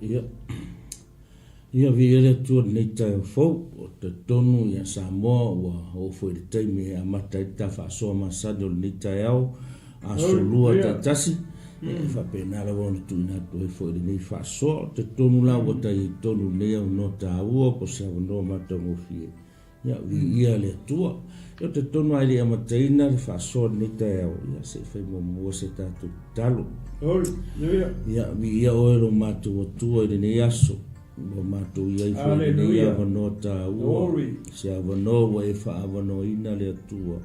Ia. Ia vi ele tu nei tai fo o te tonu ia Samoa ua o foi te taimi a mata i ta fa so ma sa do nei tai au a so lua te tasi e fa pena la won tu na to foi nei fa so te tonu la o tai tonu nei au no ta u po sa no mata mo fie ia vi ia le tua o te tonu ai le mata ina fa so nei tai au ia se fa mo se ta tu talo ia vi ia o lo matu tu e nei aso o matu ia foi nei ava no ta u se ava no wa fa ava no ina le tua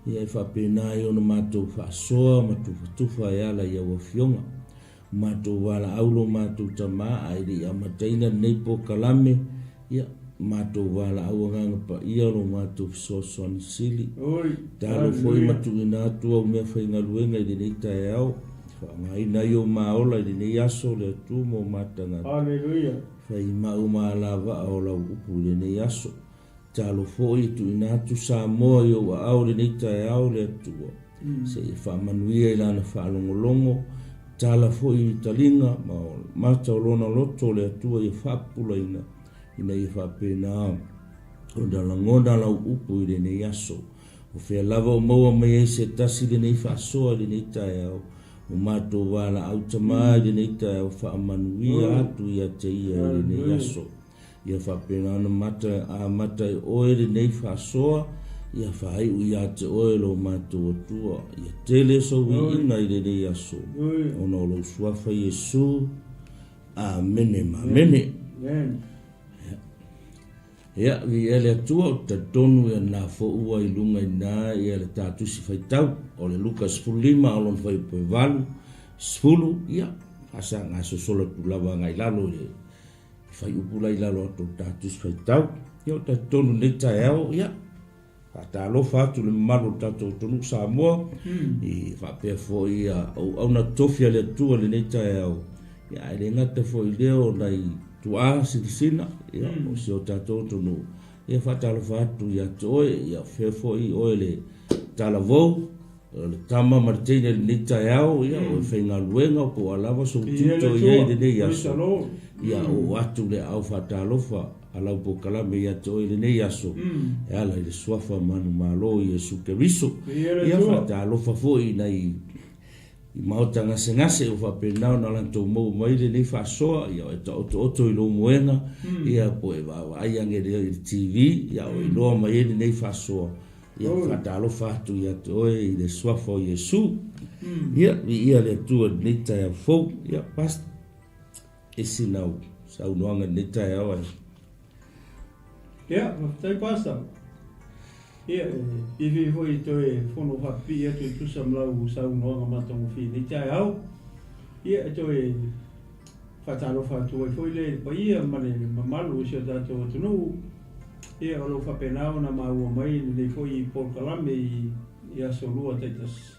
ia fa pena i ona matu fa so matu tu fa ia la ia o fionga matu wala aulo matu tama ai ri amataina nei po kalame ia matu wala au nganga pa ia lo matu so son sili talo foi matu ina tu o me fa ngaluenga i nei ta au fa ngai na yo maola i nei aso le tu mo matanga haleluya fai mau malava o la upu le nei aso talo foi tu ina tu Samoa yo wa au le nei tai au le tu se fa manuia ila na fa longo tala foi talinga ma mata lona loto le tu e fa pula ina i fa pena o da langoda la upu le nei aso o fe lava o mau mai se tasi le nei fa so le nei tai au o mato wala au tamai le nei tai au fa manuia atu ia te ia le nei aso ia fa pena na mata a mata o le nei fa soa ia fa ai u ia te o lo mato tua ia tele so wi ina le nei aso ono lo sua fa Yesu amen amen ia vi ele tua te tonu ia na fo ua i lunga ina ia le tatu si fai tau o le Lukas 5 o lon fai pe valu sfulu ia asa ngaso solo tu lava ngai lalo le fai upula ila lo to tatus fai tau yo ta tonu nei tai au ia ta lo fa tu le malu ta to tonu Samoa i fa pe fo ia au na tofia le tu le nei tai au ia le ngata fo i leo nai tu a sina ia o se o ta to tonu ia fa ta lo fa tu ia to ia fe fo i o le ta la vo le tama martine le nei tai au ia o fe ngaluenga po alava so tuto ia le nei aso ia o atu le au fatalofa ala po kala me ia to ile nei aso e ala le swafa manu malo Yesu Keriso ia fatalofa foi nei i mauta ngase o fa penau na lanto mo mai le nei fa so ia to i lo moenga ia po e va ai ange le TV ia o lo mai le nei fa so ia fatalofa tu ia to i le swafa Yesu ia le tu nei ta fo ia pas esse não sau noanga neta e awa ia tai pasta ia ivi foi to e fono happy ia tu samlau sau noanga matong fi neta e au ia to e fatalo fatu e foi le pa ia male malu se da to no ia o fa penao na mau mai le foi por kalame ia solua tetas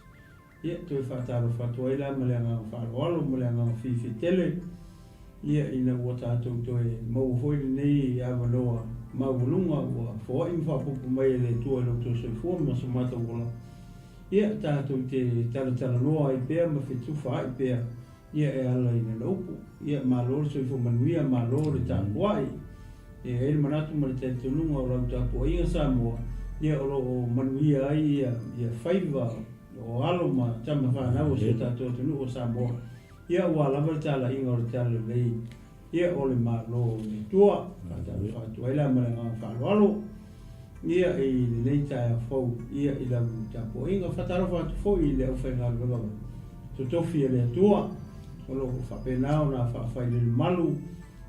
ia to e fatalo fatu e la male nga fa olo male nga fi tele ia ina wata to e mau foi nei ava loa mau lunga wa fo infa pu mai le tu lo to se fo ma so mata gola ia ta to te tala noa i pe ma fe tu fa i pe ia e ala ina lopu ia ma lo so fo manuia ma lo le ta wai e el manatu ma te tu lunga o ta po ia Samoa ia o lo manuia ai ia faiva o alo ma tama fa na o se ta to no o Samoa ia wala tala inga o tala lei ia ole malo ni tua ta fa ela ma nga fa walo ia e nei ta fo ia ila ta po inga fa ta fa fo ile o fa nga lo to fi le tua o lo fa pena na fa ile malu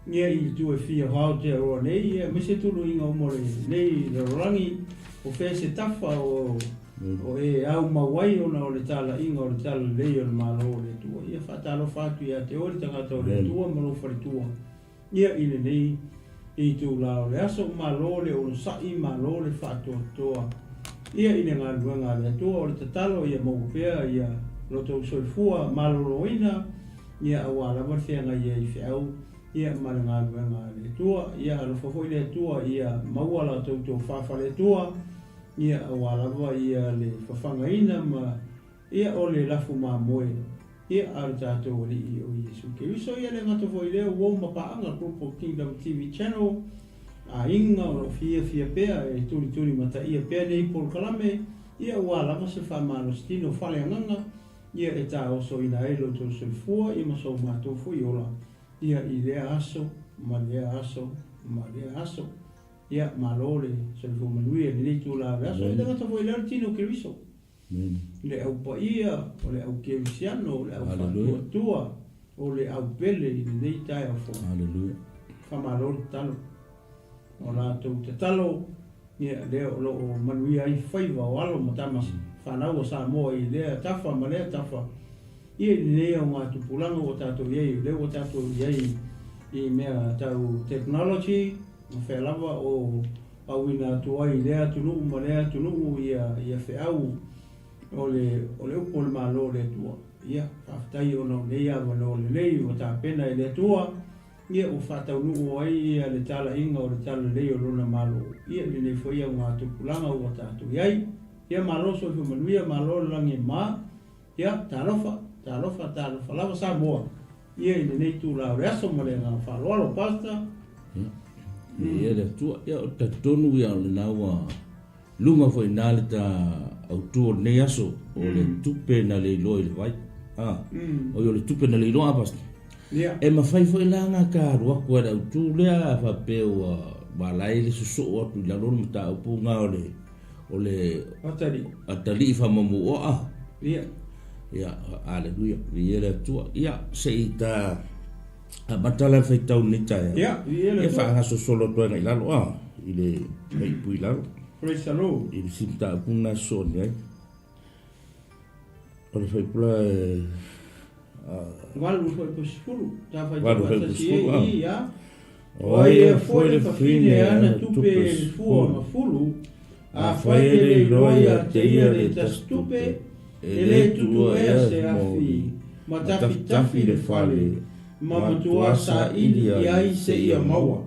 ia i tu e fi ha te o nei ia me se tu lo inga o mo nei le rangi o fe se tafa o e au mawai ona o le tala inga o le tala lei o le malo le tua ia fatalo fatu ia te ori tangata o le tua malo faritua ia ile nei i tu lao le aso malo le o sai malo le fatu toa ia ile ngā luanga le tua o le tatalo ia maupea ia loto soifua malo loina ia awala marfenga ia i feau ia mala ngā luanga le tua ia alofafo le tua ia mauala tautou fafa le tua ia wala wa ia le fafanga ina ma ia ole lafu ma moe ia ar tātou ali o Yesu Keriso ia le ngata foi leo wau mapaanga grupo Kingdom TV channel a inga o fia pea e turi mata ia pea nei por kalame ia wala se fa malostino fale nganga ia e tā oso ina elo to se fua i maso mato foi ola ia i le aso ma le aso ia malole se fu manuia ni tu la aso le ngata foi leo tino Keriso le au paia o le au kerisiano o le au tua o le au pele i nei tai au fo Hallelujah. Whamarol talo o la tau te talo ia leo lo o manui ai whaiva o alo matamas whanau o sa moa i lea tafa ma lea tafa ia i lea o ngā tupulanga o tātou iei leo o tātou iei i mea tau technology o whelava o awina tuai lea tunu ma lea tunu ia whiau ole upo le malo le tua ia whaftai o no leia wano le lei o tā pena i le tua ia o whatau nuu ai ia le tala inga o le tala lei o lona malo ia le nei whaia o ngā tupulanga o tātou iai ia malo so i manuia malo langi ma ia tālofa lava sa moa ia i le nei tū lao reaso ma le ngā whaloalo pasta ia le tua ia o tatonu ia o le naua lunga foi nale ta autor nei aso o le tupe na le loi le vai o yo le tupe na le loa pas e ma fai foi langa ka rua ko le autor le fa pe o balai le so o tu la lon ta o punga o le atali fa mo o ia aleluia ia le tua ia seita a batala fai tau ni ta ia fa nga so solo to ngai la lo ile mai pui la Praise the Lord. Il sinta puna son ya. Ora fai pula Walu foi pusfulu, ta fai Walu foi pusfulu, ia. Oia foi le fine ana tupe fu ma fulu. A fai le loia te ia le tastupe. Ele tu se afi. Ma tafi le fale. Ma tua sa ilia i se ia maua.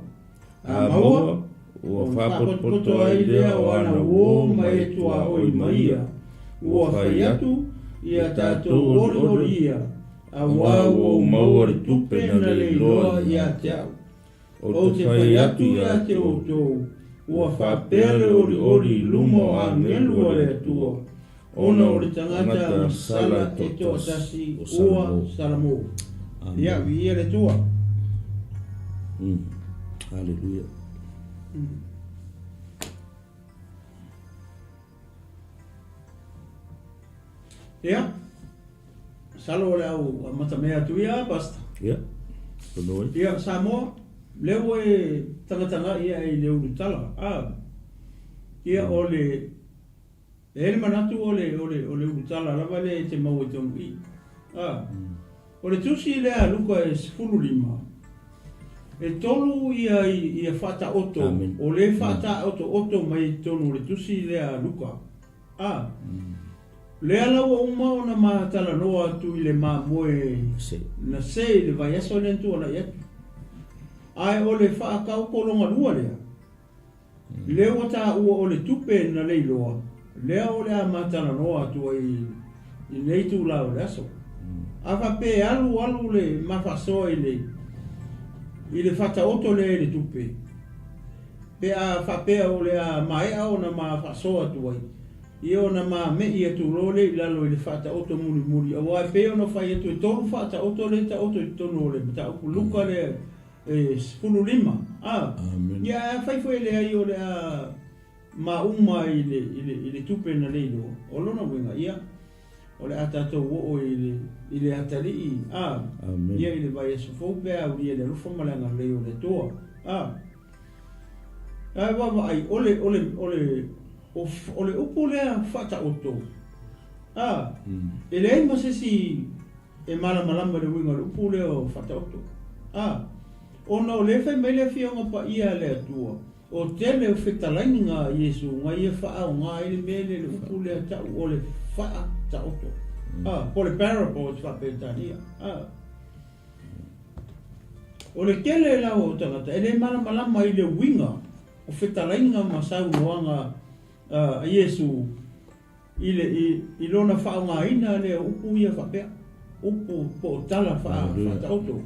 A maua ua whapoto ai lea o ana uo mai tua oi maia. Ua whai atu, ia tātou ori ia. A wau o mauari tupe na le loa ia te au. O te whai atu ia te o tōu. Ua whapere ori lumo a ngelu o le atua. Ona o le tangata sala te toa tasi ua salamo. Ia ia le tua. Hallelujah. Ia, salo le au mata mea tu ia basta. Ia, penoi. Ia, Samoa, leo e tanga ia e leo du tala. Ia ole, ele manatu ole du tala, lava le te mau e tongu i. Ole tusi lea luka e 15. E tolu ia fata oto, o le fata oto mai tonu le tusi lea luka. Lea laua umao na maa tala noa tu i le maa moe na se le vai aso le ntua na iatu. Ai o le faa kau kolonga lua lea. Lea wata ua o le tupe na leiloa. Lea o lea maa tala noa tu i leitu lao le aso. Afa pe alu le mafasoa i le fata oto le tupe. Pe a whapea o le a maea o na mafasoa tu ai. Io na ma me ia tu role la lo le fata auto muri o ai pe no fai tu tolu fata auto le ta auto tono le ta ku luka le spululima ya fai foi le ai o le ma uma ile tupe na le lo o lo no venga ia o le ata to o ile atali ia ile vai so fo pe au ia le rufo malanga le o le to va ai ole o le upo lea whata oto. E lei ma se si e malama le winga le upo lea o whata oto. Ona o le whai mai le whionga pa ia le atua. O tele o whetalaini ngā Iesu, ngā ia wha o ngā ele mele le upo lea tau o le wha ta oto. Po le parable o te whapetania. O le kele la o tangata, e le malama i le winga o whetalaini ngā masau noanga a Iesu i lona whaonga ina le upu ia whapea. upu po tala fa auto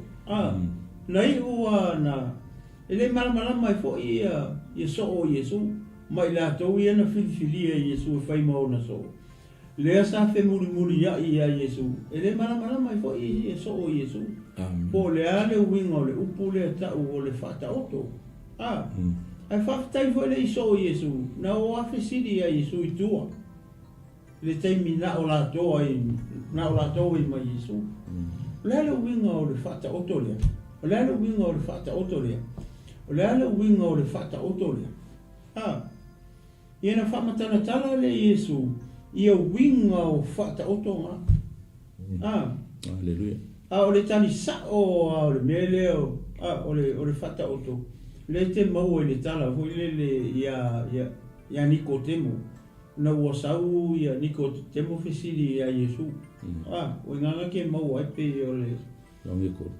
nei ua na ele malama mai fo ia so o Yesu mai la to ia na filifilia Yesu fai mo na so le sa fe muri ya Yesu ele malama mai fo ia so o Yesu po le ale wingo le upu le ta o le fa auto ai fa tai fo le so o Yesu na o afisidi ia Yesu itua le tai mina o la to ai na o la to i mai Yesu le wingo o le fa auto le le wingo o le fa auto le le winga o le fata otoria ia na whamatana tala le Yesu ia winga o fata otonga Aleluia o le tani sao o le mele o le fata oto le te mau e le tala hui le ia Nikotemo na ua sau ia Nikotemo fesili ia Yesu o inganga ke mau ai pe o le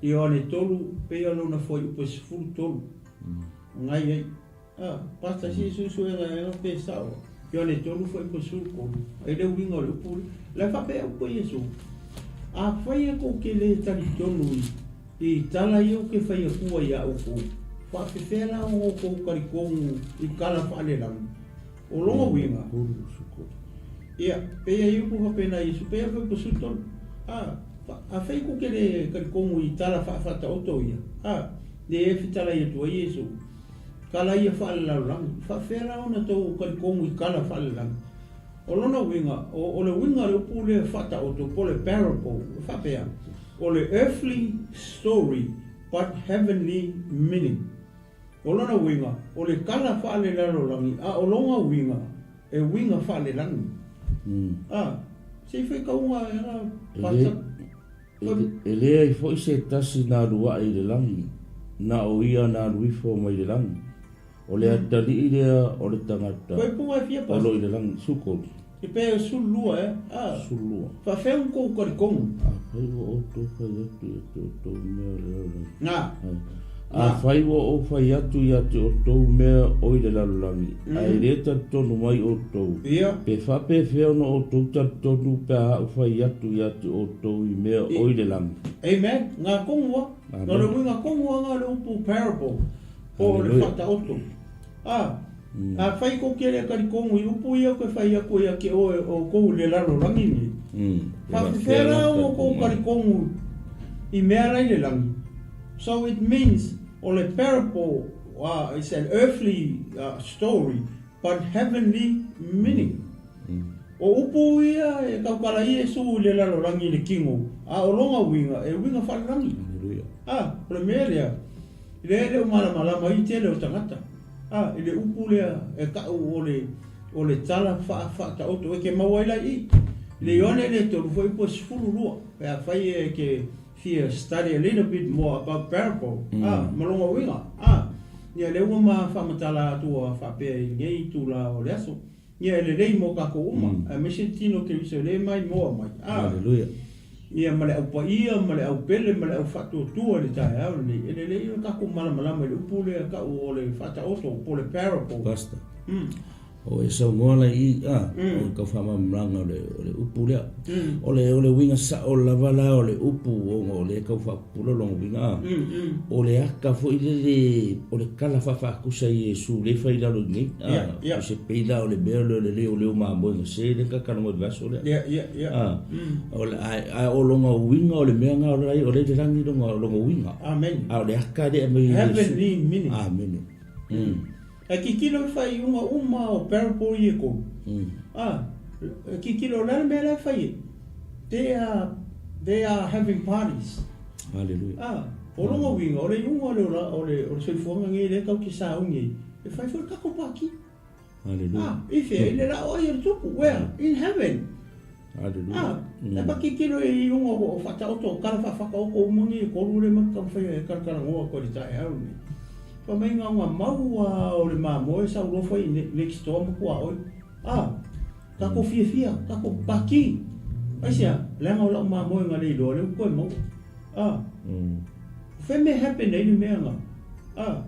ia o ne tolu pe o lona foi upo sifuru tolu ngai pasta si su era pesado yo le tolu foi por sur con ele wingo le pul la fa pe o Yesu foi ko que le tali tolu e tala yo que foi ku ya o ko fa fe fela o ko kari ko i kala fa le lang o lo winga ia pe yo ko pena Yesu pe foi por sur tolu fai ko que le kari ko i tala fa ta auto ia de fitala ia tua Yesu kala ia fala lang fa fera ona to kan komu kala fala lang o lona winga o le winga le pule fata o to pole parable fa pea o le earthly story but heavenly meaning o lona winga o le kala fala lang o longa winga e winga fala lang se foi ka uma era pasta ele ai foi se tasi na rua i le langi na o ia na ruifo mai le lang o le atali i lea o le tangata koe pua fia pas o lo i le lang suko i pe sulua sulua fa fe un ko karikongu fai wo o to fai atu to mea le fai wo o fai atu o to mea o i le lalulangi ai reta tonu mai o to pe fa pe feo no o to tonu pe a fai atu o to i mea o i le lang amen nga kongua no le winga kongua nga le upu parable o le fata oto fai ko ke le karikongu i upu ia koe fai ako ia ke o kou le lalulangi ni fa fera o kou karikongu i mea rai le langi so it means o le parable it's an earthly story but heavenly meaning o upu ia e kaukala Yesu le lalulangi le kingo o longa winga e winga whalangi o le merea le malama i te le o tangata i le upu lea e kau o le tala wha oto e ke mawaila i le ione le toru foi po sifuru rua e a whai e ke study a little bit more about parable malonga winga ia le ua ma whamatala atua whapea i ngei tula o le aso ia le rei mo kako uma me se tino ke viso le mai moa mai Aleluia ia male au pa ia male au pele male au fatu tua le tai au le le kako malama le upu le ka o le fata oto po le parable pasta o e sau ngola i o ka whama mranga o le upu lea o le winga sa o la vala o le upu o le kau whakupula longa winga o le aka fo i o le kala whawhakusa i Yesu le whai lalo ni o se peila o le mea le leo maa moenga se le kakana mo vaso le o le o longa winga o le mea ngā o le rangi longa winga o le aka le me heavenly meaning amen kikilo fai uma o parable ye ko kikilo la me la fai they are having parties hallelujah o longa winga o le se fonga ngi le ka ki sa ungi e fai for ka ko paki hallelujah if ele la o ye tupu where in heaven hallelujah pa kikilo e o fata o to kala fa ko mungi ko rure ma ka fai ka ngo ko ri tai au ni pa mai nga mau o le mamo e sa lo foi next door mo kwa oi ka ko fia ka ko paki ai sia le nga lo mamo nga le lo le ko mo fe me happen nei me nga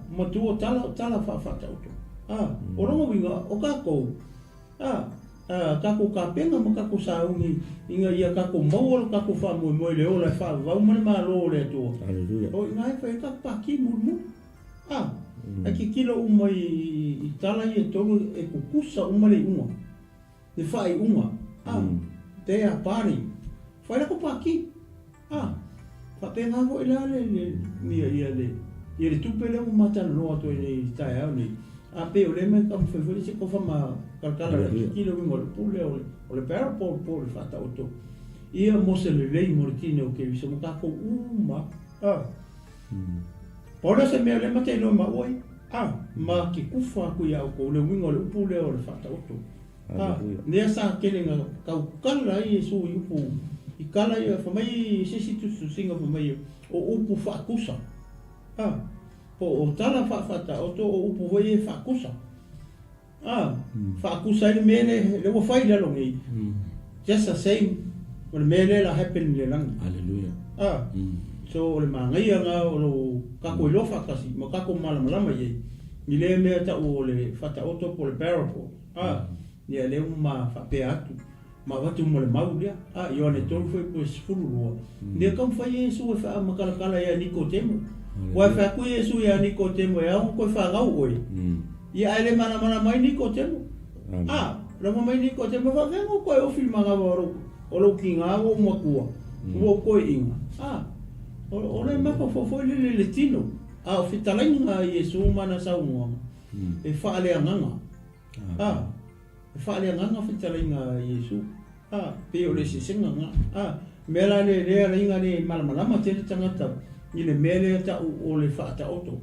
mo tu tala fa ta o o ro winga o ka ko kako kapenga ma kako saungi inga ia kako mau kako fa mo le ola fa va mo ma lo le to o ngai fa ka pa ki mu aki kilo umai itala ia to e kukusa umai uma le fa i uma te a pari fa la ko pa ki fa te nga vo ila le mia ia le tupele mo mata no to ni tai au ni a pe o le me kam fe fe se ko fa ma kalkala kilo mo le pule o le per po fa ta auto ia mo se le lei mo tino ke viso mo ka ko uma ora se me le mate no ma oi ma ki kufa ku ya ko le wingo le pule o le fa ta auto ne sa kelenga ka kala i su yupu i kala ia fa mai se si tu singa fa mai o upu fa kusa po o tala fa ta auto o upu voi fa kusa fa kusa le mele le wo fai le longi just the same when mele la happen le lang hallelujah so le mangai nga o ka ko lo fa kasi ma ka ko mala mala ye ni le me ta o le fa ta auto po le parable ni le ma fa pe atu ma watu mo le maulia yo ne tolu foi po sfulu lo ni kam fa yesu fa ma kala ya Nicodemo wa fa ku yesu ya Nicodemo ya ko fa ga oi ia ele mana mai Nicodemo la mai Nicodemo fa vengo ko o filma ga o lo kinga o mo ku o ko inga o le ma fo le tino o fitalinga yesu mana sa mo e fa ale nganga fa le nganga fitalinga yesu pe o le sisinga mela le inga le mala ma te tangata ni le mele ta o le fa ta auto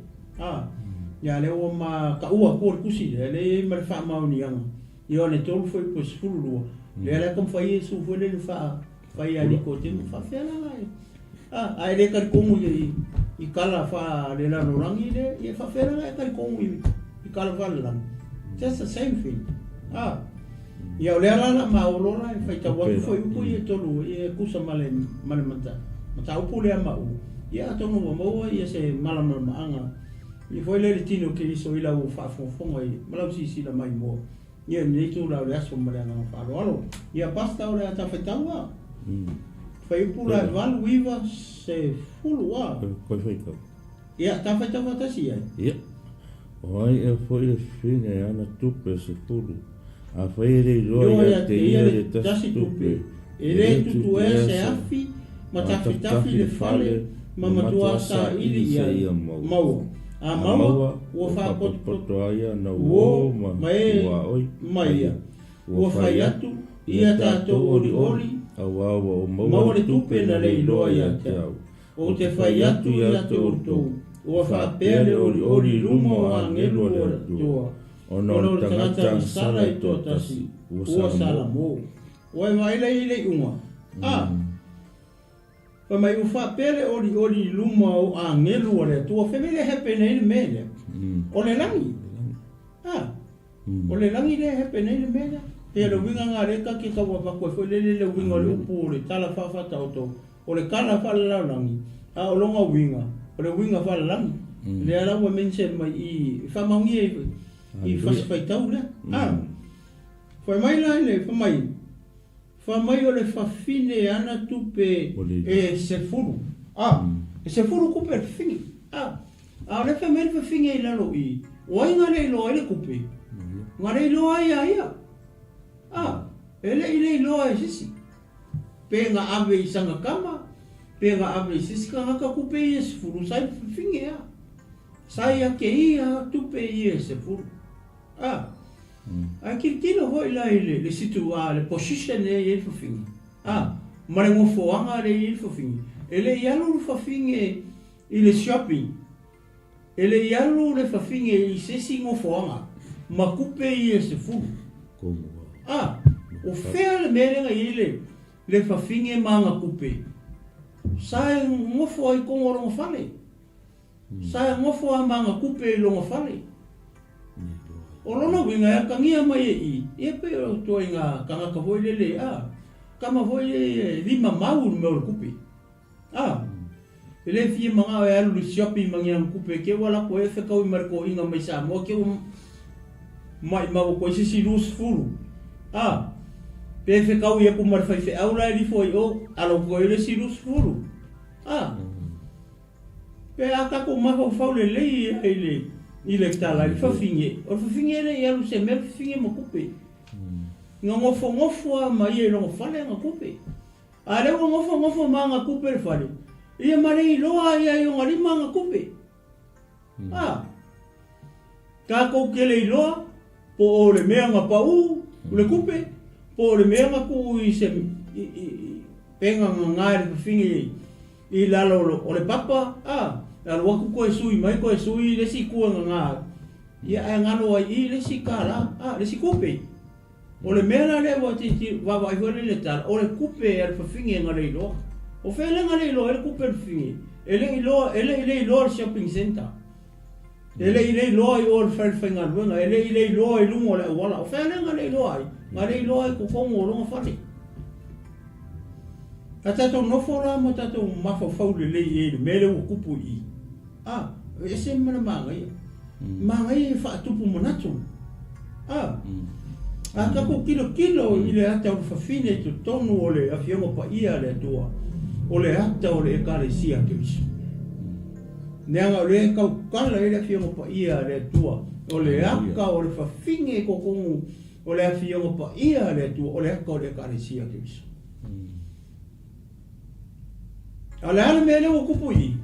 ya le o ma ka ua ko kusi le ma fa ma ni yang yo ne tolu foi po sfulu le kom fa yesu foi le fa ya ni ko te fa fela ai le ka ko mu i kala fa le la rangi le e fa fela la ka ko mu i kala fa la just the same thing ya le la ma o lo la fa ta wa foi po ye tolu e kusa male mata upu le ma u ya to no mo ia se mala anga i foi le tino ke iso ila o fa fo ngai mala si la mai mo ia ni tu la le aso mala nga fa lo ia pasta o le ata fetawa foi pula val viva se fulwa ko foi ko ia ta fetawa ta si ia oi e foi le fine ana tupe se fulu a foi le loia te ia de ta tupe ele tu se afi ma ta le fale mama tua sa ili ia mau mau o fa pot aya na o mai o fa yatu ia ta to ori awa o mau le tupe na le loa ia o te fa yatu ia to o fa pele ori rumo a ngelu tua o no tangata sala i to tasi o sala mo o mai le uma pa mai ufa pele ori luma o angelu ole tu family happen in mele o le langi o le langi le happen in mele e lo winga nga reka ki ka wa ko fo le winga le upure tala fa fa tauto o le kala fa la langi o longa winga o le winga fa langi le ala wa mention mai i fa mangi i fa fa tau le foi mai la le fa mai o le fafine ana tupe e se furu e se furu kupe le fingi o le famele fafinga i lalo i o inga le loa ele kupe nga le loa ia ele i loa e sisi pe nga ave i sanga kama pe nga ave i sisi ka haka kupe i e se furu sai fafinga sai a ke ia tupe i e se furu kilo hoi la le situ le position e fo fingi ma le ngofo anga le fo fingi ele yalu fo fingi i le shopping ele yalu le fo fingi i se singo fo anga ma kupe i se fu o fea le merenga i le fo fingi manga kupe sai ngofo ai kongoro ngofale sai ngofo manga kupe lo ngofale o lona winga ya kangia mai e pe o to inga kanga ka voi le kama voi lima mau me o kupi ele fie manga e alu shopping mangia kupe ke wala ko e fe ka o marko inga mai sa mo ke mai mau ko si lus fulu Pe fe kau ia ku mar fai fe aula li foi o alo ko ile siru sfuru. Pe aka ko ma fa le ile tala li fa finge. O fa finge le ia lu se mer finge mo kupe. Ngofo ma ia lo fale nga kupe. Ale ngofo ma nga kupe le fale. Ia mare loa ia yo ngari ma nga kupe. Ka ko kele loa po o le mea nga pau le kupe. Po le mea nga ku i se penga nga ngare finge i lalo o le papa. Al waku ko sui mai ko sui le si ku nga. Ia ngalo ai le si kala. Le si kupe. O le mea le wa ti va va i le tal. O le kupe al finge nga le loa. O fele nga le loa le kupe finge. Ele loa shopping center. Ele loa i or fel finga lunga. Ele loa i lungo le wala. O fele nga le loa. Nga le loa i ko kongo longa fale. Ka tatou nofo la mo tatou mafo faule le mele o kupu i. Ese mana mangai. Mangai fa tupu monatu. Aka ko kilo ile ata o fafine to tonu ole afiongo pa ia le tua. Ole ata ole ekalesia ke viso. Neanga ole kau kala ile afiongo pa ia le tua. Ole aka ole fafine ko kongu ole afiongo pa ia le tua. Ole aka ole ekalesia ke viso. Ole ale mele o kupu i.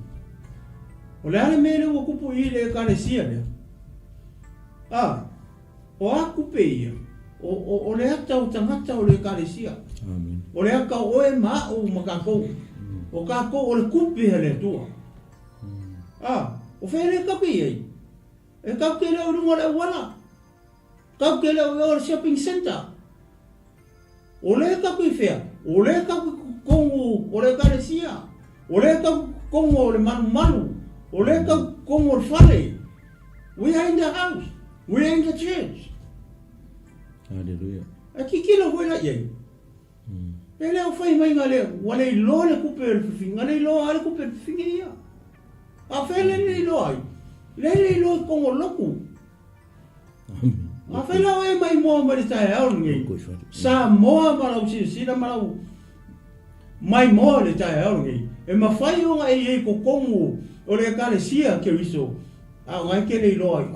Ole ale mele o kupu i le ekalesia le. O aku pe ia. O le ata o tangata o le ekalesia. O le aka o e maa o makako. O kako o le kupe le tua. O fere kapi ei. E kau kele o runga le wala. Kau kele o shopping center. O le kapi fea. O le kapi kongu o le ekalesia. O le kapi kongu o le manu. O le kapi kongu o le fale. We are in the house. We are in the church. Hallelujah. Aki kilo foi la ye. Ele o fai mai ngale, wale lo le kupe finga le lo ale kupe finga ia. A fele le lo ai. Le lo como loku. A fele o mai mo mai sta e au ngi. Sa mo ma la si na ma mai mo le ta e au ngi. E ma fai o ai ko kongu o le kalesia ke viso. A ngai ke le lo ai.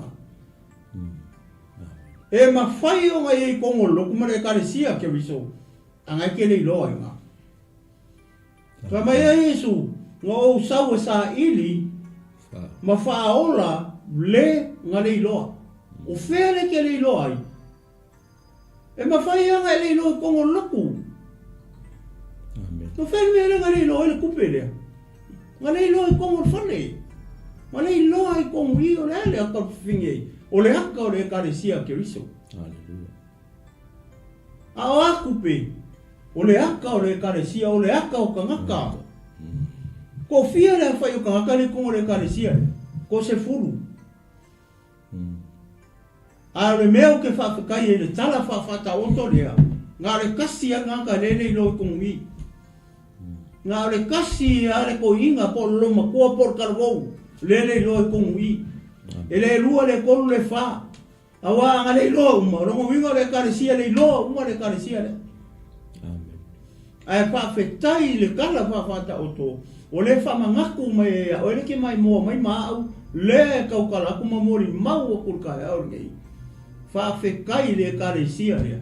E ma fai o ngai kongo loku ma le kalesia ke viso. Angai ke le loa nga. Ka mai a Yesu, nga o sau sa ili, ma faaola le nga le loa. O fere ke le loa ai. E ma fai a ngai le loa kongo loku. No fere me nga le loa le kupelea. Nga le loa kongo fane. Ma le loa i kongo i o le a ka finge. O le haka o le kalesia ke viso. Hallelujah. A o akupe. O le aka o le kalesia, o le aka o kangaka. Ko fia le fai o kangaka le kongo le kalesia. Ko se furu. A le meo ke whawhakai e le tala whawhata oto lea. Ngā le kasi a ngaka lele i loi kongi. Ngā le kasi a le ko inga po loma kua por karwou. Lele i loi kongi. E le lua le kolu le wha. Awa nga le lo uma. Rongo winga le kalesia le lo uma le kalesia le. Ai whawhetai le kala whawhata oto. O le whamangaku mai o ele ke mai moa mai maau. Le kaukala aku mamori mau o kurkai au ngei. Whawhekai le kalesia lea.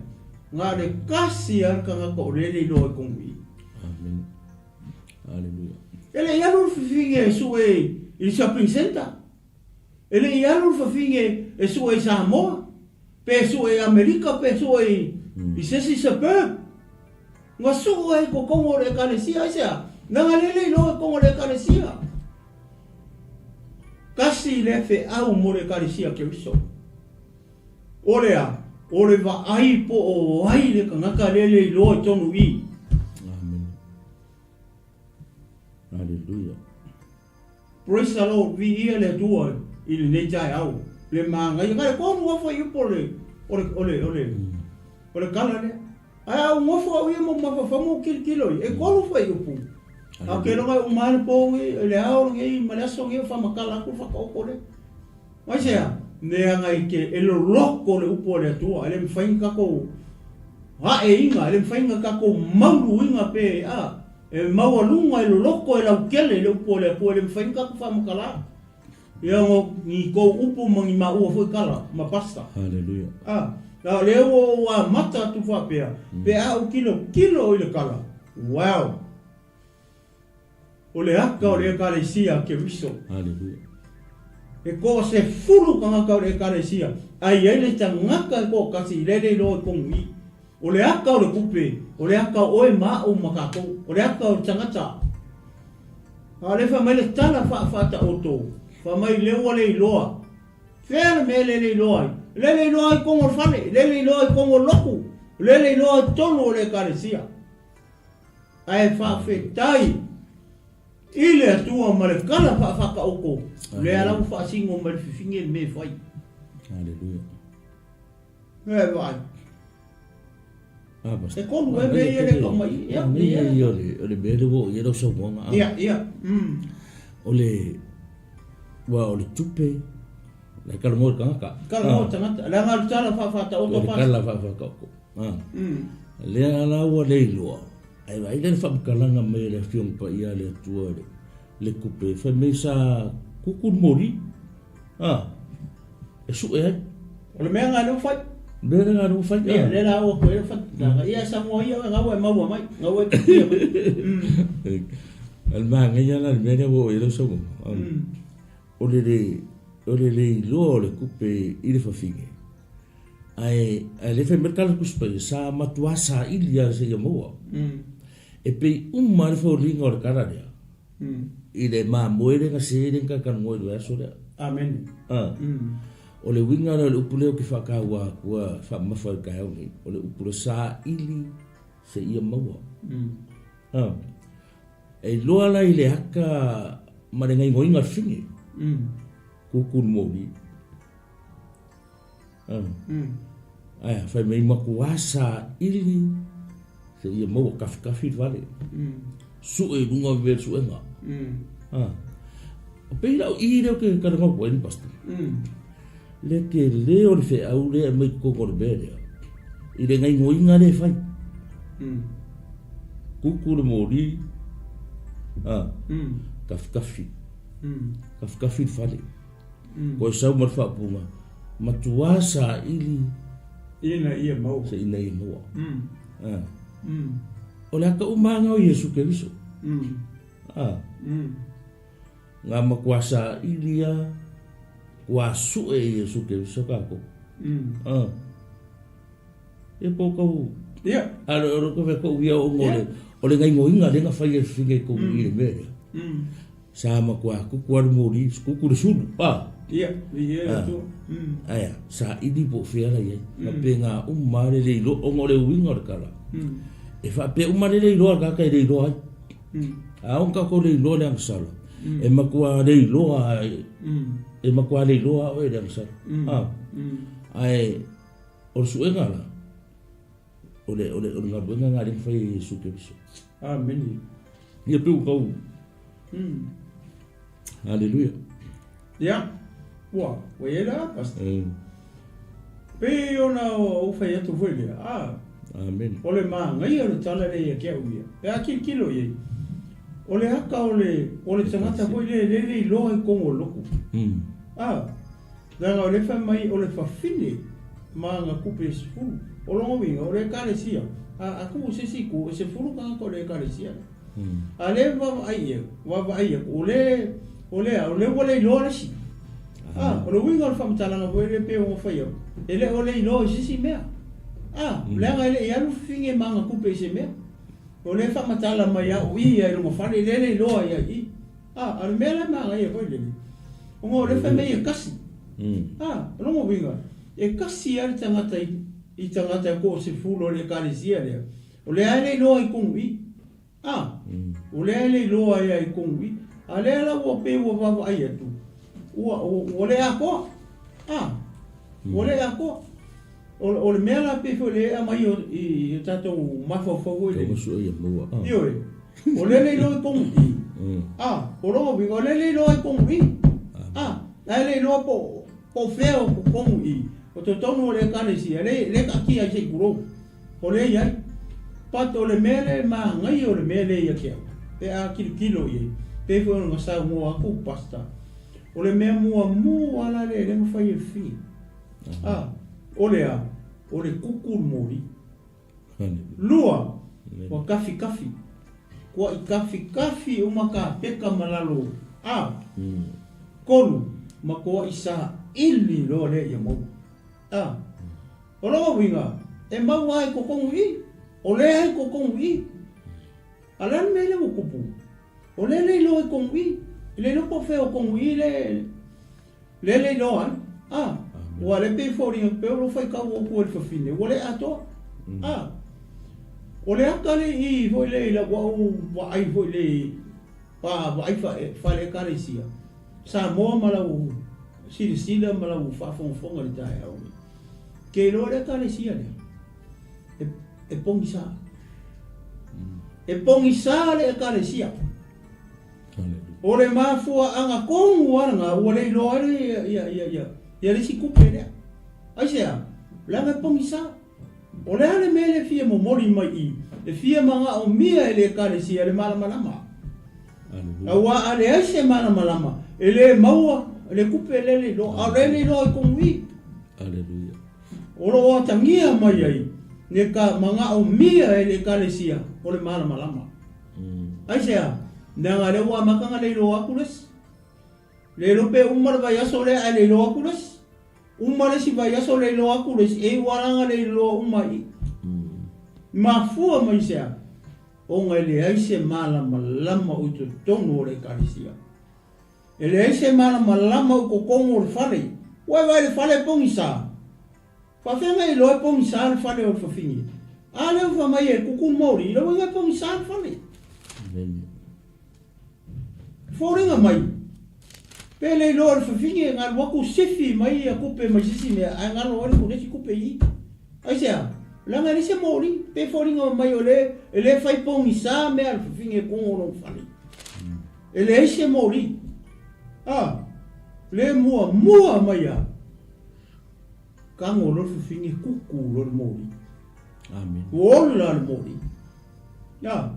Ngā le kasi arka ngaka o lele i loa kongi. Amen. Hallelujah. Ele ianu whiwhinge su e i shopping center. Ele ianu whiwhinge e su e Samoa. Pe su e Amerika, pe su e i sesi suburb. Nga suku ai ko kongo le kalesia isa. Nanga lele lo kongo le kalesia. Kasi le fe au mo le kalesia ke viso. Olea, ole va ai po o ai le kangaka lele lo tonu i. Amen. Hallelujah. Praise the Lord. Vi ia le tua i le nei tai au. Le manga i ngai kono wa fo i po le. Ole kala le. Ai o ngofo au ia mo mafafamu kilo e kolo foi upu. A que não é o mar po ele au ngai malaso ngai fa makala ku fa ko le. Mas é, ne ngai ke ele loco le upo le tua, ele me fai ka ko ha e inga le whainga ka ko mauru inga pe e maua e lo loko e lau kele le upo le po le whainga ka whamakala ia ngo ni ko upo mangi maua foi kala ma pasta haleluya la leo wa mata tu fa pe au kilo ile kala wow o le aka o le kalesia ke viso haleluya e ko se fulu ka ka o le kalesia ai ele tangaka ko kasi lele lo ko mi o le aka o le kupe o le aka o e ma o makako o le aka o tangata ale fa mai tala fa ta oto fa mai le wale loa fer me le loa ko mo fale le loa ko mo loku le loa tonu le kalesia ai fa fetai ile tua male kala fa ka oko le ala fa singo mal finge me fai haleluya vai basta e con we me ele ko mai ya ole bele wo ye do so bona ya ole tupe la kalmo ka tanga la ngal tala fa ta oko pa kala fa ka ko le ala wo le lo ai vai le fa kalanga me le fiong pa ia le tua le kupe fa me sa kukun mori e su e ole me nga no fa bere nga no fa le la o ko fa ia sa mo ia nga wa ma mai nga wa el manga ya la bere wo e lo so ole le lo le kupe i le fa finge ai le fa merkal kuspa sa matuasa ilia se mo e pe mar fo ringo cara dia i le ma moere nga se ringa kan mo do aso dia amen o le winga le upuleo ki fa ka wa fa ma fa ka ni o le upulo sa ili se ia mo e lo ala ile haka ma le ngai ngoinga finge kukun mo ni ai fa me ma kuasa ili se ia mo kafi vale su e lunga ver su enga pe la i le ke ka mo buen pasta le ke le o fe au le me ko corbere i le ngai ngoinga le fai kukul mo ri kafi vale ko sa mo fa puma matuasa ili ina ia mau se ina ia mau o la ka umanga o Yesu Kristo nga makuasa ilia kuasu e Yesu Kristo kako e po ko ia aro ko ve ko via o ngole o le ngai ngoinga le nga fai finge ko ile mere sa makua ku kuar mori ku ku sulu ia tu aya sa idi po fera ye ka penga mare le lo o ngore winga kala e fa pe mare le lo ka le lo a on ka ko le lo le sala e makua le lo e makua le lo o le sala ai o suenga la o le nga buenga nga le fai su ke biso amen ye pe ko haleluya ya wa wela pasta pe ona o fai tu foi amen ole ma ngai o tala le ke uia pe aki kilo ye ole haka ole tangata foi le lo ai kongo loko da ole fa mai ole fa fine ma nga kupe fu o lo winga ole kalesia aku se ku se fulu ka ko le kalesia ale va ai ole lo si o le winga fa mtala nga boe pe o fa yo ele ole lo si mea le nga ele ya lu finge manga kupe se mea o le fa matala mai ya ui ya lo fa le lo ya i al mela manga ye ko le o mo le fa me kasi lo mo winga e kasi ya tangata ko se fulo le kalesia le o le ale lo i kongwi o le ale lo ya i kongwi ale la wo pe wo va ai tu o le ako o le ako o le mela pe fo le mai i tato mafo fo le ko su ia mo io o le lo kongwi o lo bi o le lo kongwi le lo po feo kongwi o to tono le kalesia le ka ki ai se kuro Ole yai. Pat ole mele ma ngai ole mele ya kia. Pe a kilo ye. Pe fo nga sa mo aku pasta. Ole me mo ala le mo fai fi. Ole a. Ole kukul mori. Lua. Wa kafi. Wa kafi umaka peka malalo. Kolu mako isa ili lo le ya mo. Olo winga. E mau ai ko kongi. Ole ai ko kongi. Alan mele mo kupu. Ole le lo kongi. Le lo po feo kongi le lo an. Wa le pe fori pe lo fai ka wo ko le fine. Wa le ato. Ole akale I foi le la wa ai foi le wa ai fa le kare sia. Sa mo mala u sila mala u fa fon le tai au. Ke lo le kare sia le. E pongisa. E pongisa le kare sia. Ole mafua anga kongu anga ole lo ya le sikupe le. Ai sea, la me pongisa. Ole ale mele fie mo mori mai I. E fie manga o mia ele kare sia le malama. Awa ale ase malama. Ele maua, ele kupe le lo, ale lo kongi. Aleluia. Olo o tangia mai ai. Ne ka manga o mia ele kare sia ole malama. Ai sea, nanga le wa makanga le lo akules. Le lo pe umar vai aso le ale lo akules. Umare si vai aso le lo akules e waranga le lo umai. Mafua mai sea. O ngai le aise malama lama uto tono le karisia. Ele aise malama lama ko kongo le fale. Vai le fale pongisa. Fa fenga I lo pongisa le fale o fa fingi. Ale fa mai e kukun mori, lo vai pongisa le fale. Foringa mai. Pele lo fa fingi ngal waku sifi mai a kupe mai sisi me ngal o ko ne kupe I. Ai sea. Langa ni se mori, pe foringa mai ole, ele fai pongisa me al finge kongo no fale. Ele se mori. Le mua mai a. Kango lo finge kuku lo mori. Amen. Ola lo mori. Ya.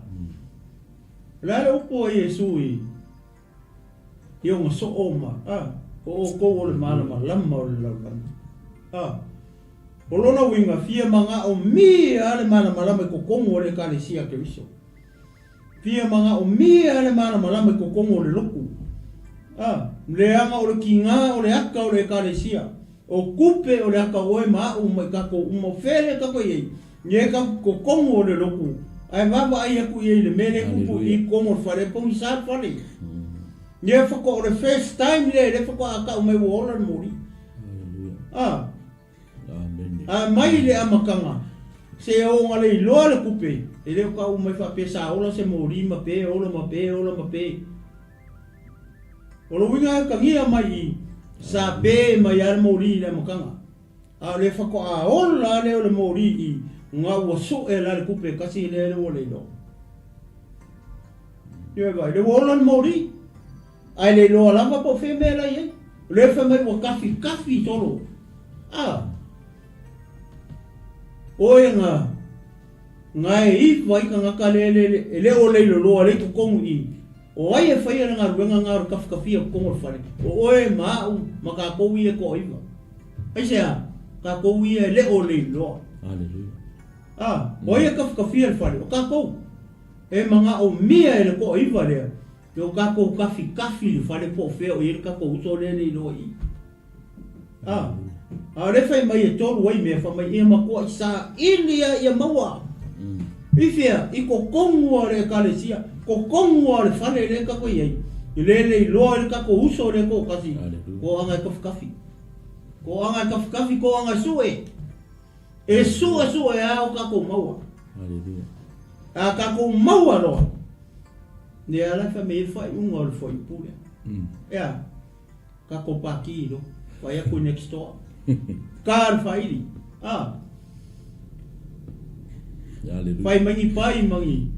La le upo Yesu I. Yo mo so oma. O ko le malama lama la. Olona winga fia manga o mia ale mana malama ko kongo le kale sia ke viso. Fia manga o mia ale mana malama ko kongo le loku. Le anga o le kinga o le aka o le kale sia. O kupe o le aka oe ma o mai kako umo fele kako ye. Nye ka ko kongo le loku. Ai baba ai aku ye le mele kupu I kongo fare pong sa fare. Nye fa ko the first time le fa ko aka o mai wola mori. Mai le amakanga. Se o ngale lo le kupe. Ele ka o mai fa pesa ola se mori ma pe ola ma pe. Olo winga ka ngia mai sa pe mai ar mori le amakanga. Le fa ko ola le o mori I nga wa so e la le kupe kasi le o le lo. Ye vai le ola mori. Ai le lo la pa po fe me la ye. Le fa mai wa kafi tolo. Oe ngai I vai ka ngaka le o le lo le to kongu I. O ai e fai nga ruenga nga kafi kongo fare. Oe maka ko wi e ko iwa. Ai sea ka ko wi e le o le lo. Aleluia. Oe kafi fare. O ka ko e manga o mia e ko iwa le. Yo ka ko kafi le fare po fe o I ka ko uso le lo I. Le fai mai e tolu wai me fa mai e mako isa ilia ia maua. Ifia I ko kongu le kalesia, ko kongu le fale le ka ko ye. Le lo le ka ko uso le ko kasi. Ko anga kafi. Ko anga kafi ko anga sue. E sue o ka ko maua. Aleluia. Ka ko maua lo. Ne ala fa me fa le foi pule. Ya. Ka ko paki lo. Vai a ko next door. Kar faili. Fai mangi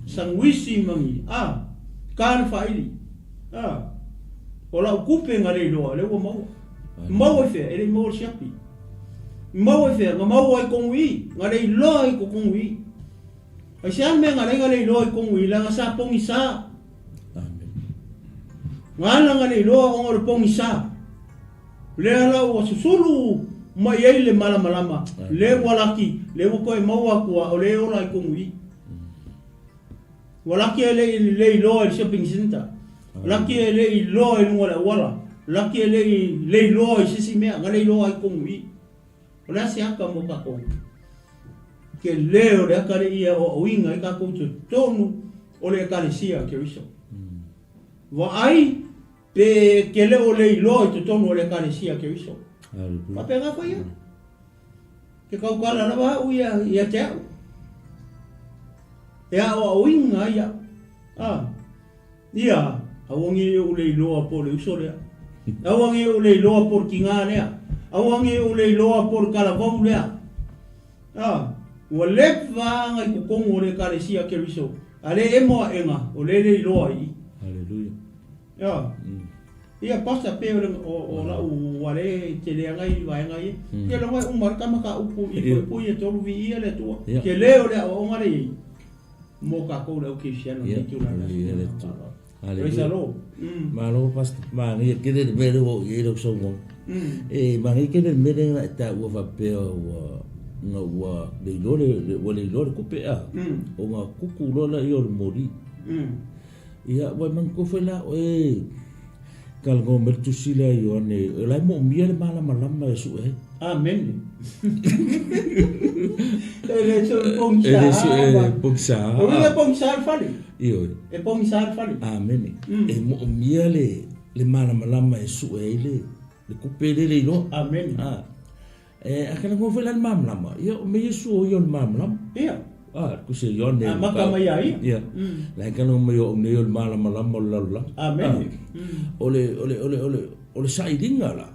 sangwisi mangi. Kar faili. Ola kupe ngare lo le wo mau. Mau fe ele mau siapi. mau e fe mau ai kongui ngale loi ko kongui ai sian me ngale loi kongui la sa pong isa ngala ngale lo ngor pong isa le ala o susulu mai ai le malama le walaki le ko e mau aku o le ola kongui walaki le lo e shopping center laki le lo e wala laki le lo e sisi me ngale lo ai kongui ola siaka mo ka ko ke leo le akare ia o inga ka ko tonu o le akare sia ke iso wa ai pe ke le o le lo to tonu o le akare sia ke iso pa pega ko ia ke ka kala na ba u ia te ya o inga ia ia awangi o le lo po le iso le awangi o le lo por kinga le awangi o le loa por kalavong lea o lewa ngai kukongo o le karesia ke riso ale emo enga o le loa i haleluya ia pasta pe o la u wale te le ngai vai ngai ke lo ngai umar kama ka upu i pu i tolu vi ia le tua ke leo le o ngare mo ka ko le ke sia no tu la haleluya malo pasta ma ni ke de vero o i lo so mo mangi ke le mere na ta wa va pe no wa le lore ko pe o nga kuku lo la yo mori ia wa man ko fela kal go mertu sila yo ne la mo miel mala malama su amen ele pongsa o le pongsa fali io e pongsa fali amen e mo miel le mala malama su ele le kupele le no amen akana go fela mamlama yo me yesu yo mamlam ia ku se yo ne maka mai ai ia la kana me yo ne yo malama la amen ole sai dinga la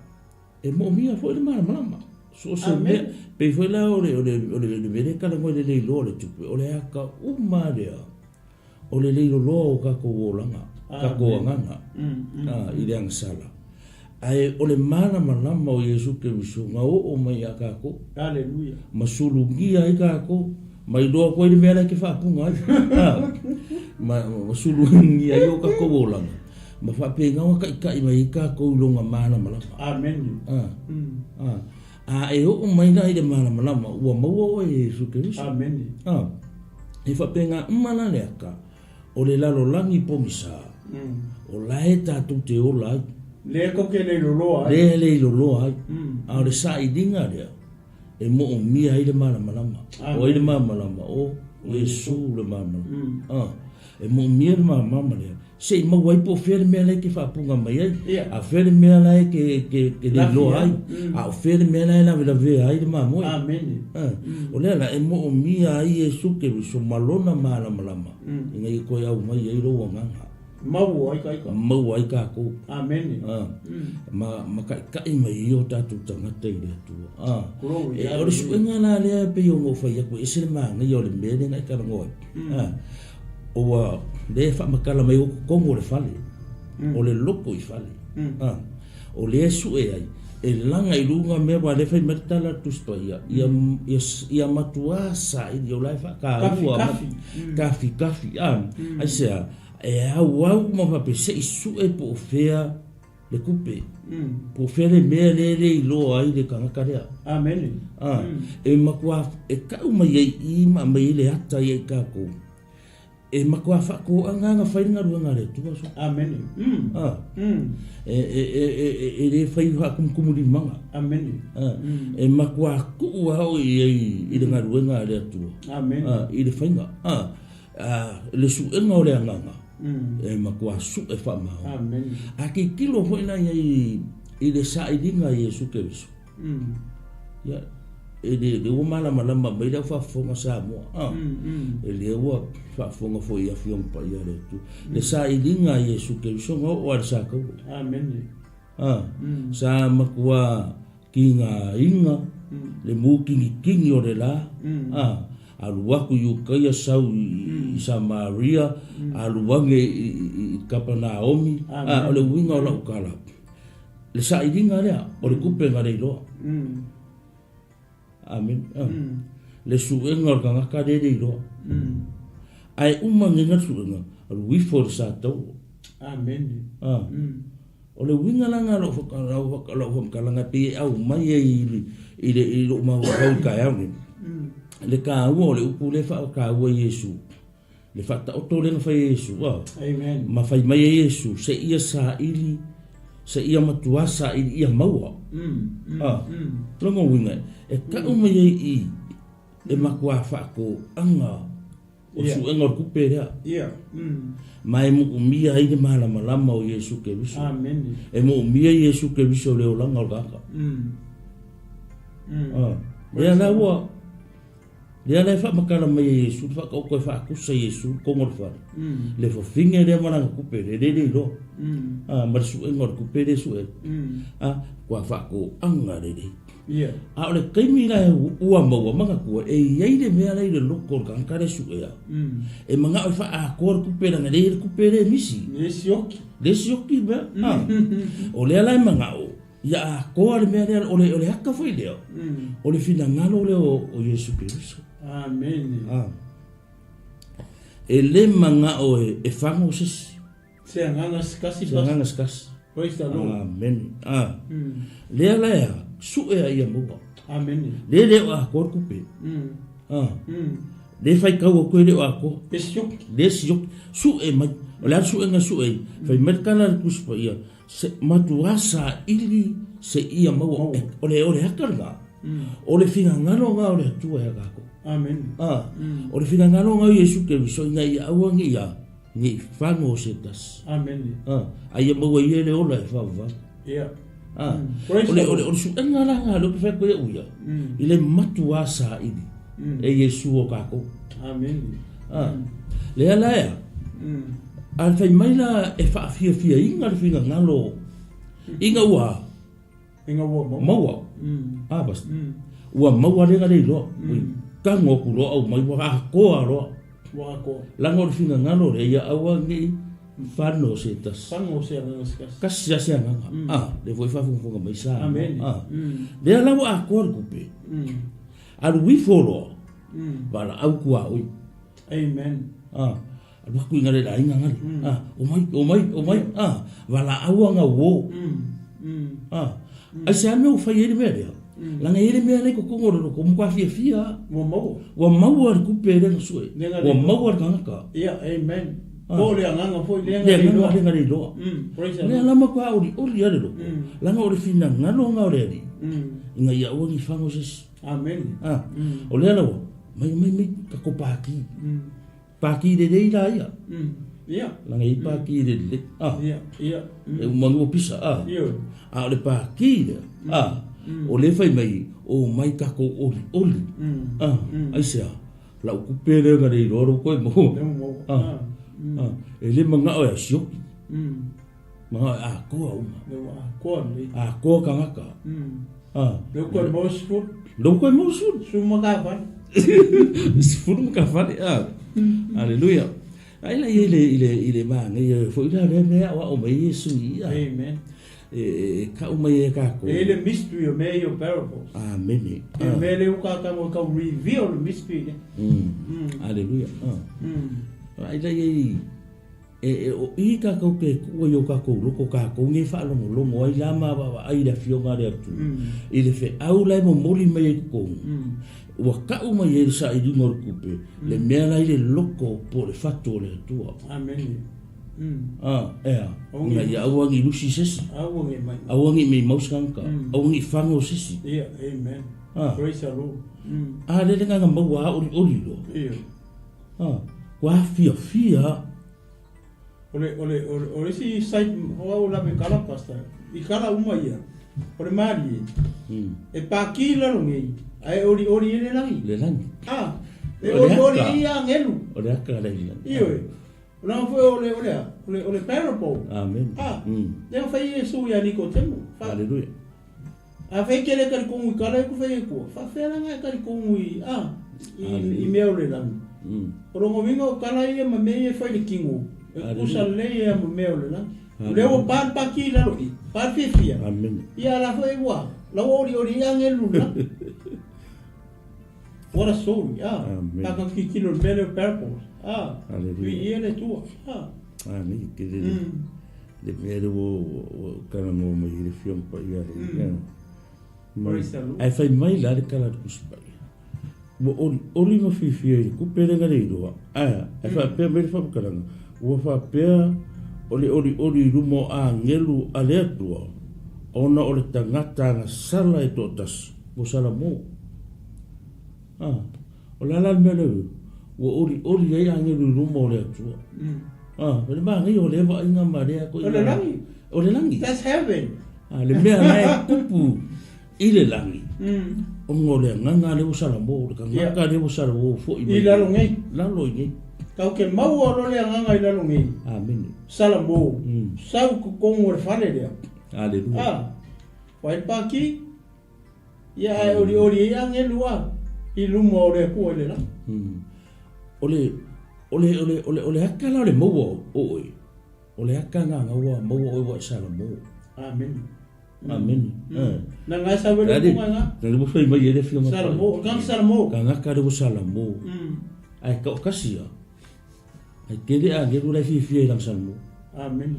e mo mia fo le malama so se me pe fo la ole vere kana go le lo le tupe ole aka umaria ole le lo ka ko volanga ka ko nganga ile ang sala ai ole mana malama o Yesu ke visunga o mai aka ko haleluya masulungi ai ka ko mai do ko ile mera ke fa punga masulungi ai o ka ko volanga ma fa penga o ka mai ka ko longa mana malama amen e o mai na ile mana malama o mo o Yesu ke visunga amen e fa penga mana le ka ole lalo langi pomisa o laeta tu te o lai le ko ke le lo ai a le sai dinga le e mo mi ai le mala o ile mala o Yesu le mala e mo mi le mala le sei mo wai po fer me le ke fa punga mai a fer me le ke le lo ai a fer me le la ve ai le mala amen o le la e mo mi ai Yesu ke so malona mala ngai ko ya mai ai lo nganga mau ai ka ko amen ma ka mai o ta tu tanga te le tu e o su nga na le pe yo mo fa ya ko ese ma nga yo le me nga ka ngo o wa le fa ma kala mai ko mo le fale o le loko I fale o le su e ai e langa I lunga me wa le fa metala tu sto ia matua sa I yo lai fa ka kafi ai se e au ma fa pe se su e po fea le kupe po fea le me le lo ai le kanga karea amen e makua e ka uma I ma mai le ata I ka ko e makua fa ko anga fa inga ruanga le tu so amen e le fa ha kum di manga amen e makua ku wa o I le ruanga le tu amen I le fa inga le su enga le anga e makua su e fa ma amen a ke kilo foi na I le sa idinga Yesu ke visu ya e de o mala mai da fa fonga sa mo e le o fa fonga foi a fion pa ya le tu le sa idinga Yesu ke visu o ar sa ko amen sa makua kinga inga le mu kingi o le la aluaku yukai sau I Samaria aluange I Kapernaum ole winga ola ukala le saidinga lea ole kupe ngare lo Amen. Le suenga o kanga ka de ro. Ai ngenga suenga. Wi for sa tau. Amen. O le winga langa lo kalanga pe au mai i lo ma o ka ya ni. Le ka o le upu le fa ka o Yesu. Le fa ta o to le fa Yesu. Amen. Ma fa mai Yesu se ia sa ili se ia matua sa ili ia maua. Longo winga e ka o mai i e makua fa ko anga o su enga ku pera. Mai mo mia i de mala malama o Yesu ke viso. Amen. E mo mia Yesu ke viso le olanga o kaka. Lea la ua. Lea la fa makala mai Yesu fa ko ko fa ku sa Yesu ko ngor fa. Le fo finge de mala ku pere de ro. Mar su enga ku pere su e. Kwa fa ko anga de. A ole kaimi la ua maua manga kua e iaire mea lai le loko ka kare su ea. E manga o fa a kor ku pera na le ku pere misi. Le sioki be. O le ala manga o ya a kor mea le ole haka foi le. Ole fina ngalo le o Yesu Kristo. Amen. E le manga o e fango sisi. Se nganga skasi. Praise the Lord. Amen. Le ala su e ia mua. Amen. Le o a kor ku pe. Le fai kau ko le o a ko. Le siok su e mai. Le su e nga su e. Fai merkana ku spa ia. Se matuasa ili se ia mau. Ole hakanga. Ole finga ngalo nga ole tu e ka ko. Amen. Ole finga ngalo nga Yesu ke so nga ia awangi ia. Ni fango setas. Amen. Ai mau ia le ola fa va. Ole su enga la lo fe ko uya. Ile matuasa ili. E Yesu o ka ko. Amen. Le ala ya. Al fai mai la e fa fia inga le finga ngalo. Inga ua maua. Bas. Ua maua le ga le lo. Ka ngoku lo au mai wa ko ro. Lango le finga ngalo le ya awa ngi fano setas. Kasia sia nga. Le foi fa funga mai sa. Amen. Le ala wa ko ku pe. Al wi folo. Bala au ku au. Amen. Alwa ku ngale la inga ngale. O mai. Wala au nga wo. Asa me o fa yele me. Langa yele me le ko ngoro ko mo kwa fia. Wa mau ar ku pere no sue. Wa mau ar kanga. Amen. Ole nganga foi le ngale lo. Le la ma kwa ori ale lo. Langa ori fina ngalo nga ori ali. Inga ya o ni fango ses. Amen. Ole ala mai ka ko paki. Paki de ila ya. Langa i paki de le. E mango pisa. Ole paki de. O le fai mai o mai ka ko oli. Ai sea. La ku pere ga le ro ko mo. E le manga o ya sioki. Manga a ko a ko ka ngaka. Le ko mo sud. Su mo ka fa. Sifuru ka fa. Hallelujah. Ai la ile ma ngai foi la le o mai Yesu ia. Amen. Ka umai ka ko. The mystery of your parables. Amen. Mele o ka reveal the mystery. Hallelujah. Ai dai o i ka ko ke ko yo ka ko lo ka ko ngi fa lo ai lama ai da fionga de tu. Ile fe au lai mo moli mai ko. Wa ka umai sa i ngor kupe. Le mera ile loko por fatto le tua. Amen. Nga ya awangi lusi sesi. Awangi me mauskanka. Awangi fango sesi. Amen. Praise the Lord. Le nga mawa ori lo. Wa fia. Ole si sai o la me kala pasta. I kala uma ia. Ole mari. E pa kila lo ngi. Ai ori ele langi. Le langi. Ori ia ngelu. Ole aka la ila. Não foi o parable. Amen. Não foi Yesu ya Nicodemo. Aleluia. A fei que ele quer com o cara que foi com. Fa fera nga quer com o e meu le lá. Por um vinho o cara ia me meia foi de kingo. Usa leia me meu le lá. Leo par pa aqui lá. Par fifia. Amen. E ela foi igual. La ori yang elula. What a story. Kaka kilo mele purpose. Hallelujah. Le tua. Ni kiri le mele wo kana mo mai le fiom pa ia le. Ai fai mai la le kala kuspa. Wo oli ma fi ku pere ngare do. Ai fa pe me fa kala. Wo fa pe oli rumo a ngelu ale tua. Ona ole tangata nga sala e totas. Wo sala mo. O la mele wo ori ai angelu rumo le tua. Pero ba ngi o le va inga marea ko. O le langi. That's heaven. Le mea na kupu ile langi. O ngole nganga le usala mo ka ngaka le usala mo fo i lalo ngai. Lalo ngai. Kau ke mau o le nganga i lalo ngai. Amen. Sala mo. Sau ko kongo fale le. Hallelujah. Wai paki. Ya ori angelua. I lumo le ko le la. Ole akala le mo o. Ole akanga ngawa mo o sala mo. Amen. Amen. Na nga sa wele ko nga. Na mo fai mai ele fio ma. Sala mo, kan sala mo. Ka nga ka de sala mo. Ai ka okasia. Ai kele a ngelu la fi lang sala mo. Amen.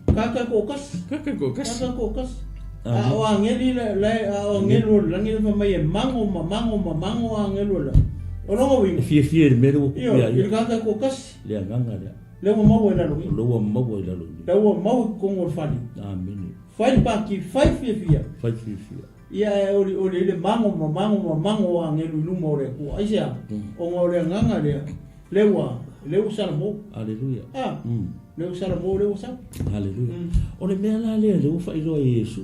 Kaka ko kas. Kaka ko kas. O angeli la o ngelu la ngelu fa mai mango angelu la. O no wi. Fi le mero. Ya, kaka ko kas. Le nganga le. Le mo mo la lo. Lo mo la lo. Le mo ko ngor fali. Amen. Fai paki, fai fia. Ia ori le mango angelu lumo le ku aisia. O ngore nganga le. Lewa salmo. Hallelujah. Lewa salmo lewa sa. Hallelujah. O le mea la le fai lo Yesu.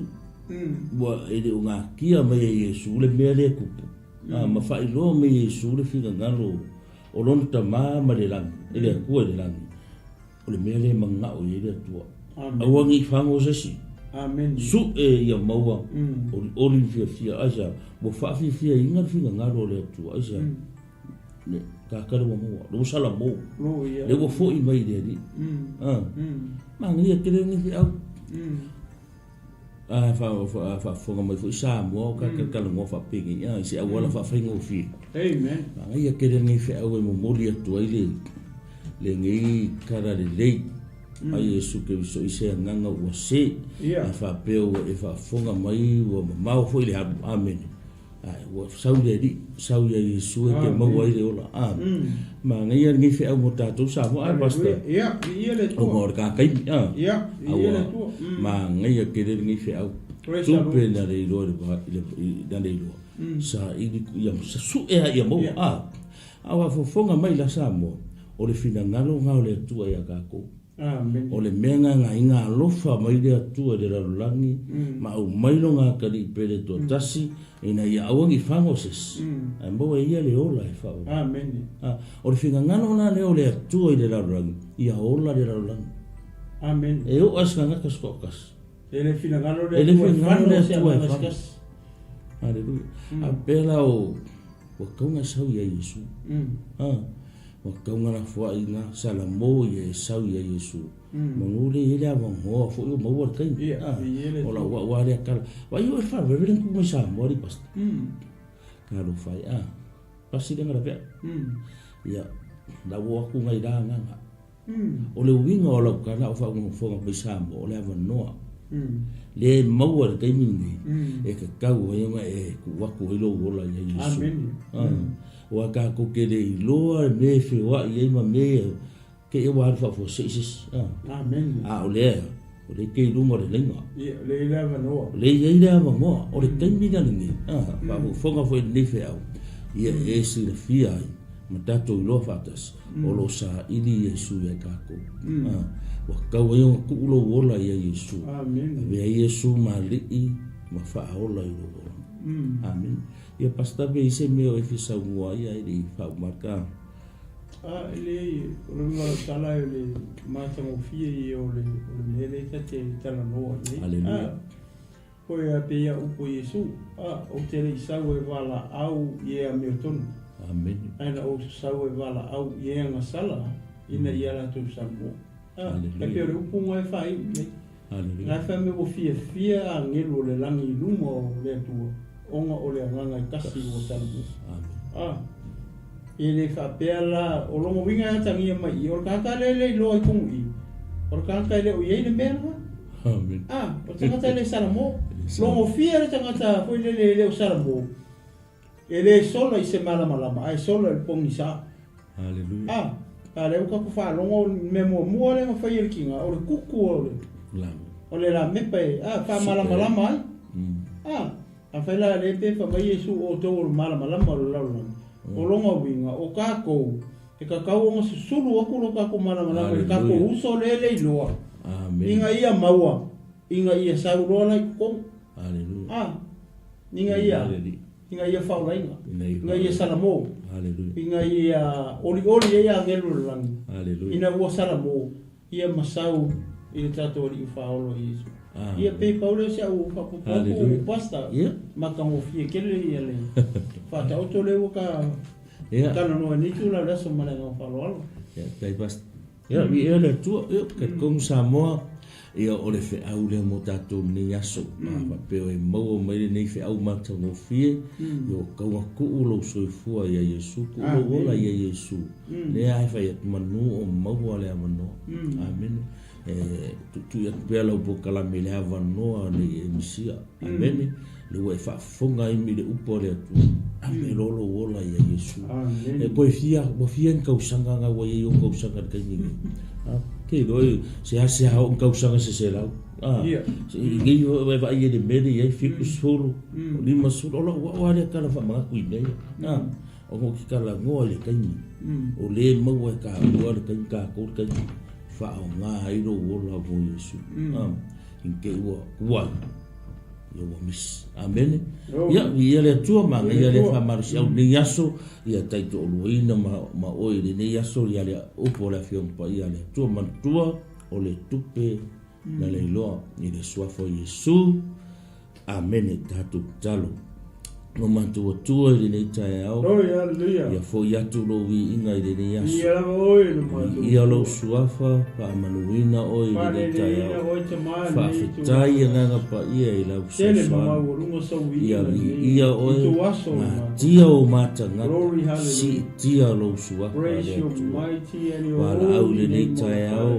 Wa ele unga kia me Yesu le mea le kupu. Ma fai lo me Yesu le figa ngalo. O lonta ma le lang. Ele ku le lang. O le mea le manga o ele tua. Awangi fango sesi. Amen. Su ya maua. Ori fia aja. Bo fa fia inga figa ngalo le tua aja. Le kakare wa mo. Lo sala mo. Le wo fo I mai le ni. Ma ngia kere ni fi au. Fa fonga mai fo sa mo ka mo fa pigi ya si awala fa fringo fi. Amen. Ma ngia kere ni fi au mo moli atu ile. Le ngi kara le ai Yesu ke so ise nganga wa se. Fa peo e fa fonga mai wa mau fo ile amen. Wa sau ya Yesu ke mau ai le ola. Ma ngai ngi fe au mo tatu sa mo ai basta. Ya, le o ngor ka kai ya le tu. Ma ngai ke ngi fe au tu pe na le lo da le lo. Sa ili ya su e ya mo awa fo fonga mai la sa mo. O le fina ngalo ngao le tu ya ka ko. Amen. O le menga nga inga lofa mai le atua de la langi ma au mailo nga kali pele to tasi ina ia awangi famoses ai mo ia le ola e fa. Amen. O le finga ngano na le ole atua de la langi ia ola de la langi. Amen. E o aska nga kaskokas. Ele finga ngano le atua e fa. Hallelujah. A pela o kaunga sau ia Yesu. Wa kaunga na fua ina salamo ye sau ya Yesu. Mangule ile avango fo yo mo kai. Ola wa le kala. Wa yo fa veren ku sa mori pasta. Kalo fai pasi denga ve. Ya da wo ku ngai da nga. Ole winga ola kana fa ku fo nga bisa mo ole avanno. Le mo kai mingi. E ka kau yo e ku wa ku ilo ola ya Yesu. Amen. Wa ka ko ke le loa me fe wa ye ma me ke e wa fa fo sis. Amen. O le ke lu mo le lenga. Le lava no. Le ye le mo o le kai mi ga ni. Ba fo nga fo le fe au. Ye e si le fia ma tato lo fatas. O lo sa ili Yesu ya ka ko. Wa ka wa yo ku lo wola ya Yesu. Amen. Ve Yesu ma li ma fa ola yo. Amen. Ia pasta be ise me o fisa ngua ia i fa marka. Ele runga sala ele mata mo fie o le ele te tala no ni. Hallelujah. Ko ia pe ia upo Yesu. O te le sau e wala au ia me tonu. Amen. Ana o sau e wala au ia nga sala ina ia la tu sambo. Hallelujah. E pe upo mo e fai. Hallelujah. Na fa me o fie a ngelo le langi lumo le tu. onga o le nganga kasi o salamu. Amen. Ele whapea la o longo winga tangi mai o kaka lele lo ai kungi. O kaka le o yei mea. Amen. O tangata le salamo. Longo fia le tangata foi le o salamo. Ele solo i se malama ai solo il pongi sa. Hallelujah. Ale uka ku fa longo memo mo le ma fa il kinga o le kuku o le. O le la mepe fa malama ai. A fa la le te fa mai Yesu o to o malama o la. O longa winga o kako e ka kau o susulu aku lo kako malama e kako uso lele loa. Amen. Inga ia maua, inga ia saurola i kong. Hallelujah. Inga ia faulainga. Inga ia salamo. Hallelujah. Inga ia oli ia ngelu langi. Hallelujah. Ina ua salamo ia masau i tato i faolo Yesu. Ia pe Paulo se au papu pasta. Maka mo fie kele ia le. Fata auto le ka. Kana no ni tu la so mala no faolo. Pe pasta. Mi ele tu ke kong Samoa ia o le fe au le mo tato ni aso. Ma pe o mo mai nei fe au mata mo fie. Yo ka wa ku lo so fu ia Yesu ku lo ola ia Yesu. Le ai fa ia manu o mo le amano. Amen. Tu ia pela o kala mele ava noa le emisia. Amen. Le wa fa fonga i mi le upo le tu. Amen lo ola ia Yesu. E ko fia ka usanga nga wa ia ka usanga ka ni. Ke lo se ha o ka usanga se la. Ngi yo va ia de mele ia fiku solo. Ni masolo lo wa le kala fa ma ku nei. O ko kala ngo le ka ni. O le mo wa ka wa le ka ko ka fa nga iro wola vo Yesu. Inke wa yo mis. Amen. Ya le tu ma ya le fa mar sia ni yaso ya taito luina ma o ile ni yaso ya le opo la fion pa ya le tu man tua o le tupe na le lo ni le swafo Yesu. Amen. Tatu talo. No mantu tua ile ni tai au. Ya fo ya tu lo wi inga ile ni yaso. Ia lo suafa pa manuina o ile ni tai au. Fa fitai nga pa ia ila usua. Ia o tia o mata nga si tia lo suafa le tu. Wala au ile ni tai au.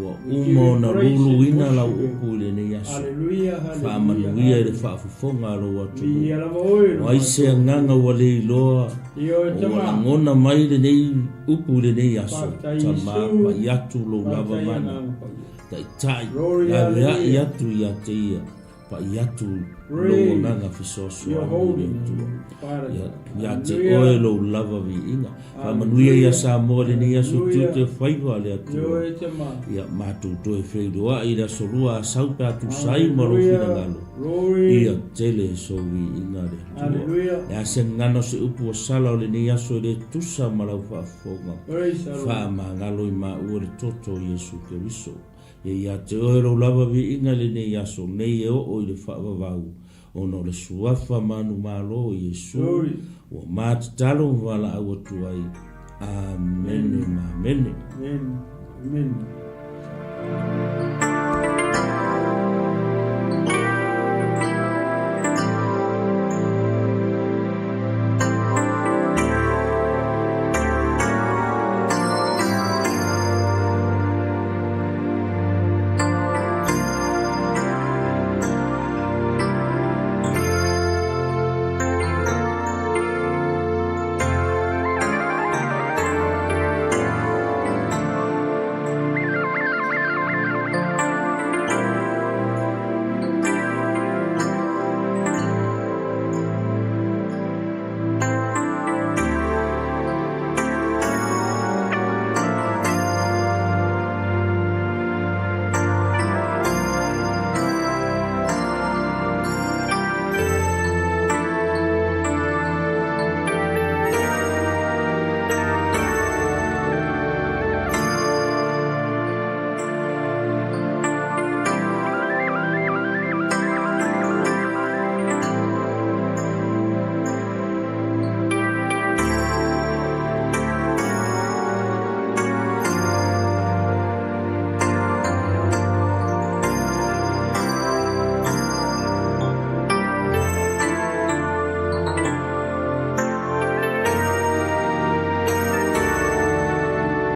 Wa umo na lulu ina la upu ile ni yaso. Fa manuia ile fa fufonga lo watu. Wai se nganga wale loa o ngona mai le nei upu le nei aso tama pa yatu lo lava mana tai ya yatu ya tia pa yatu lo nganga fisoso ya te oe lo lava vi inga pa manuia ya sa mo le nei aso tu te faiva le atu ya matu to e feidoa ira solua sau pa tu sai maro fina ngalo ia tele so vi inga le ya se ngano se upu sala o le nei aso le tusa malau fa fonga fa ma ngalo i ma ua le toto Yesu Keriso ia te oe lo lava vi inga le nei aso nei e o i le fa vavau ono le suafa manu malo Yesu o matalo wala au tuai. Amen. Amen. Amen.